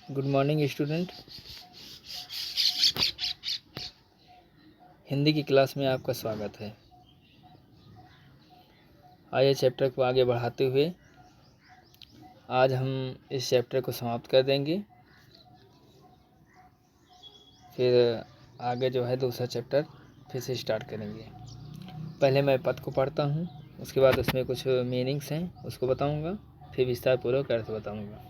Good morning student. Hindi की class में आपका स्वागत है। आइए चैप्टर को आगे बढ़ाते हुए आज हम इस चैप्टर को समाप्त कर देंगे। फिर आगे जो है दूसरा चैप्टर फिर से स्टार्ट करेंगे। पहले मैं पद को पढ़ता हूँ, उसके बाद उसमें कुछ मीनिंग्स हैं उसको बताऊँगा, फिर विस्तारपूर्वक अर्थ बताऊँगा।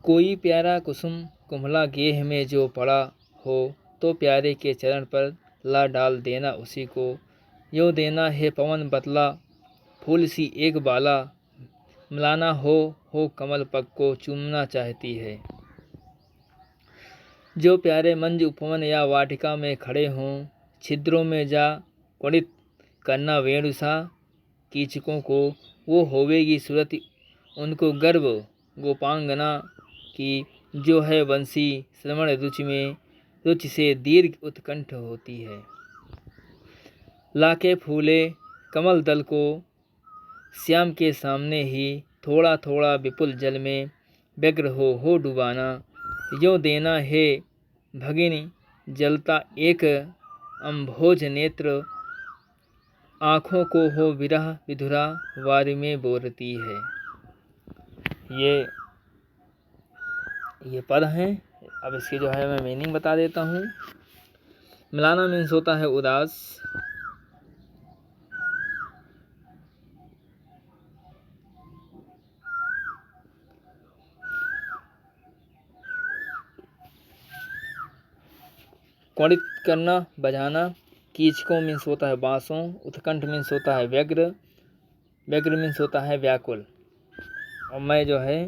कोई प्यारा कुसुम कुम्हला गेह में जो पड़ा हो, तो प्यारे के चरण पर ला डाल देना उसी को। यो देना है पवन बतला फूल सी एक बाला, मिलाना हो कमल पग को चूमना चाहती है। जो प्यारे मंज उपवन या वाटिका में खड़े हों, छिद्रों में जा कुणित करना वेणुसा कीचकों को, वो होवेगी सूरत उनको गर्व गोपांगना की, जो है वंशी श्रवण रुचि से दीर्घ उत्कंठ होती है। लाके फूले कमल दल को श्याम के सामने ही, थोड़ा थोड़ा विपुल जल में व्यग्र हो डुबाना। यो देना है भगिनी जलता एक अम्भोज नेत्र, आँखों को हो विरह विधुरा वारी में बोरती है। ये पद हैं। अब इसकी जो है मैं मीनिंग बता देता हूँ। मिलाना मीन्स होता है उदास। क्वणित करना बजाना। कीचकों मीन्स होता है बाँसों। उत्कंठ मीन्स होता है व्यग्र मीन्स होता है व्याकुल। और मैं जो है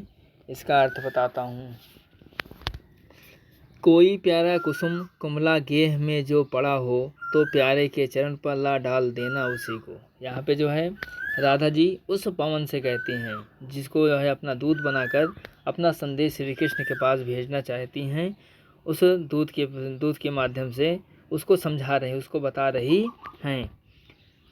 इसका अर्थ बताता हूँ। कोई प्यारा कुसुम कुमला गेह में जो पड़ा हो, तो प्यारे के चरण पर ला डाल देना उसी को। यहाँ पे जो है राधा जी उस पवन से कहती हैं जिसको जो है अपना दूत बनाकर अपना संदेश श्री कृष्ण के पास भेजना चाहती हैं। उस दूत के माध्यम से उसको समझा रहे, उसको बता रही हैं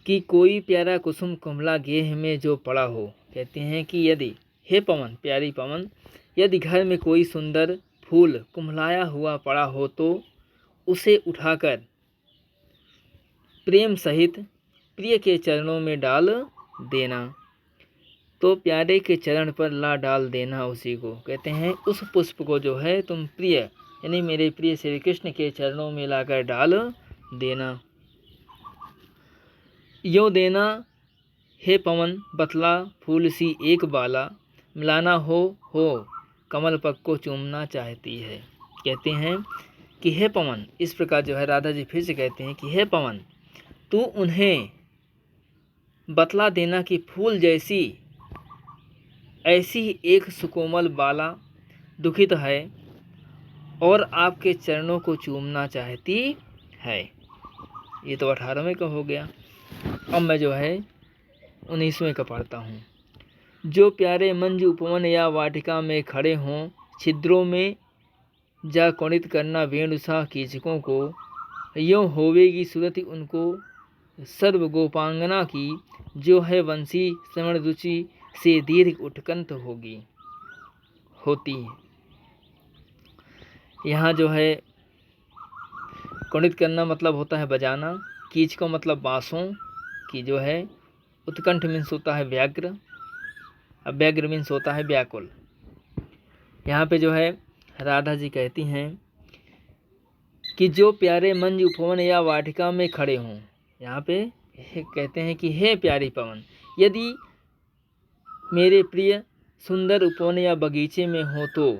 कि कोई प्यारा कुसुम कुमला गेह में जो पड़ा हो। कहते हैं कि यदि हे पवन, प्यारी पवन, यदि घर में कोई सुंदर फूल कुम्हलाया हुआ पड़ा हो, तो उसे उठाकर प्रेम सहित प्रिय के चरणों में डाल देना। तो प्यारे के चरण पर ला डाल देना उसी को। कहते हैं उस पुष्प को जो है तुम प्रिय यानी मेरे प्रिय श्री कृष्ण के चरणों में लाकर डाल देना। यो देना हे पवन बतला फूल सी एक बाला, मिलाना हो कमल पग को चूमना चाहती है। कहते हैं कि हे पवन, इस प्रकार जो है राधा जी फिर से कहते हैं कि हे पवन, तू उन्हें बतला देना कि फूल जैसी ऐसी एक सुकोमल बाला दुखित है और आपके चरणों को चूमना चाहती है। ये तो 18वें का हो गया। अब मैं जो है 19वें का पढ़ता हूँ। जो प्यारे मंज उपवन या वाटिका में खड़े हों, छिद्रों में जा कुणित करना वेणुसा कीचकों को, यों होवेगी सूरत उनको सर्व गोपांगना की, जो है वंशी श्रवण रुचि से दीर्घ उत्कंठ होती। यहाँ जो है कुणित करना मतलब होता है बजाना, कीचकों मतलब बाँसों की जो है, उत्कंठ मीन्स होता है व्याग्र, अब व्याग्र मीन्स होता है व्याकुल। यहाँ पे जो है राधा जी कहती हैं कि जो प्यारे मंज उपवन या वाटिका में खड़े हों। यहाँ पे कहते हैं कि हे प्यारी पवन, यदि मेरे प्रिय सुंदर उपवन या बगीचे में हो, तो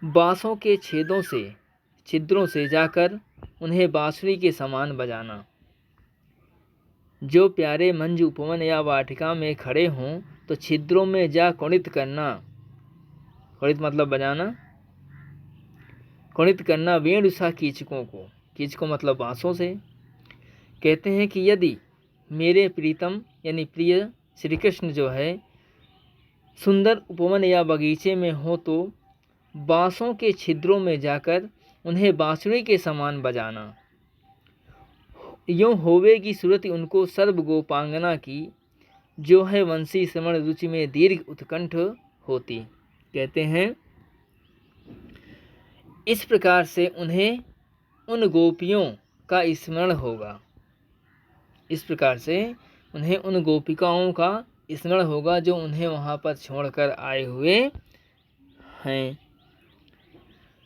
बाँसों के छिद्रों से जाकर उन्हें बांसुरी के समान बजाना। जो प्यारे मंज उपवन या वाटिका में खड़े हों, तो छिद्रों में जा कुणित करना, कुणित मतलब बजाना, कुणित करना वेणुसा कीचकों मतलब बाँसों से। कहते हैं कि यदि मेरे प्रीतम यानी प्रिय श्री कृष्ण जो है सुंदर उपवन या बगीचे में हो, तो बाँसों के छिद्रों में जाकर उन्हें बांसुरी के समान बजाना। यों होवेगी सूरत उनको सर्व गोपांगना की, जो है वंशी श्रवण रुचि में दीर्घ उत्कंठ होती। कहते हैं इस प्रकार से उन्हें उन गोपियों का स्मरण होगा। इस प्रकार से उन्हें उन गोपिकाओं का स्मरण होगा जो उन्हें वहाँ पर छोड़कर आए हुए हैं,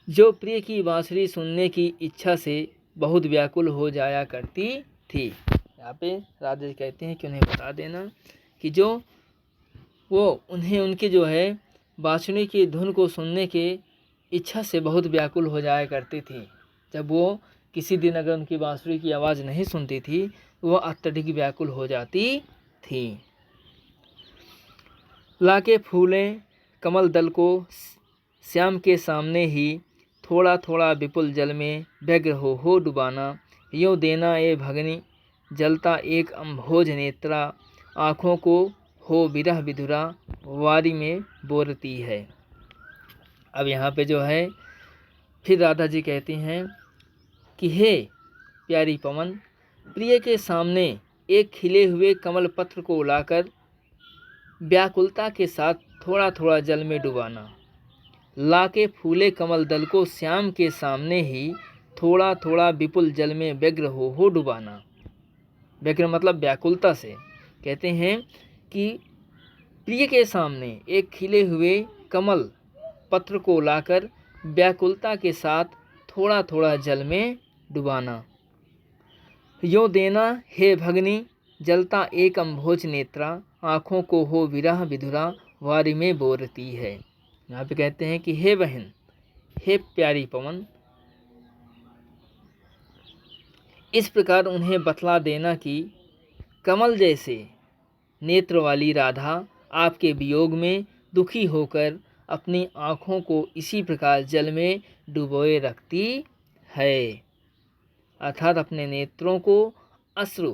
जो प्रिय की बांसुरी सुनने की इच्छा से बहुत व्याकुल हो जाया करती थी। यहाँ पे राधा जी कहते हैं कि उन्हें बता देना कि जो वो उन्हें उनकी जो है बांसुरी की धुन को सुनने के इच्छा से बहुत व्याकुल हो जाया करती थी। जब वो किसी दिन अगर उनकी बांसुरी की आवाज़ नहीं सुनती थी तो वह अत्यधिक व्याकुल हो जाती थी। लाके फूले कमल दल को श्याम के सामने ही थोड़ा थोड़ा विपुल जल में व्यग्र हो डुबाना, यूँ देना ए भगनी जलता एक अम्भोज नेत्रा, आँखों को हो विरह विधुरा वारी में बोरती है। अब यहाँ पे जो है फिर राधा जी कहती हैं कि हे प्यारी पवन, प्रिय के सामने एक खिले हुए कमल पत्र को लाकर व्याकुलता के साथ थोड़ा थोड़ा जल में डुबाना, लाके फूले कमल दल को श्याम के सामने ही थोड़ा थोड़ा विपुल जल में व्यग्र हो डुबाना। व्यग्र मतलब व्याकुलता से। कहते हैं कि प्रिय के सामने एक खिले हुए कमल पत्र को लाकर व्याकुलता के साथ थोड़ा थोड़ा जल में डुबाना, यूँ देना हे भगनी जलता एक अम्भोज नेत्रा, आँखों को हो विरह विधुरा वारी में बोरती है। यहाँ पे कहते हैं कि हे बहन, हे प्यारी पवन, इस प्रकार उन्हें बतला देना कि कमल जैसे नेत्र वाली राधा आपके वियोग में दुखी होकर अपनी आँखों को इसी प्रकार जल में डुबोए रखती है, अर्थात अपने नेत्रों को अश्रु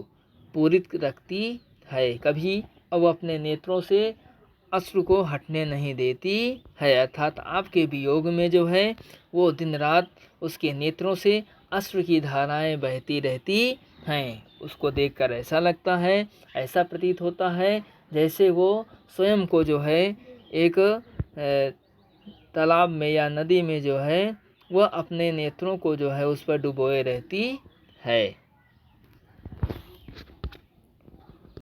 पूरित रखती है। कभी अब अपने नेत्रों से अश्रु को हटने नहीं देती है, अर्थात आपके वियोग में जो है वो दिन रात उसके नेत्रों से अश्रु की धाराएं बहती रहती हैं। उसको देखकर ऐसा लगता है, ऐसा प्रतीत होता है जैसे वो स्वयं को जो है एक तालाब में या नदी में जो है वह अपने नेत्रों को जो है उस पर डुबोए रहती है।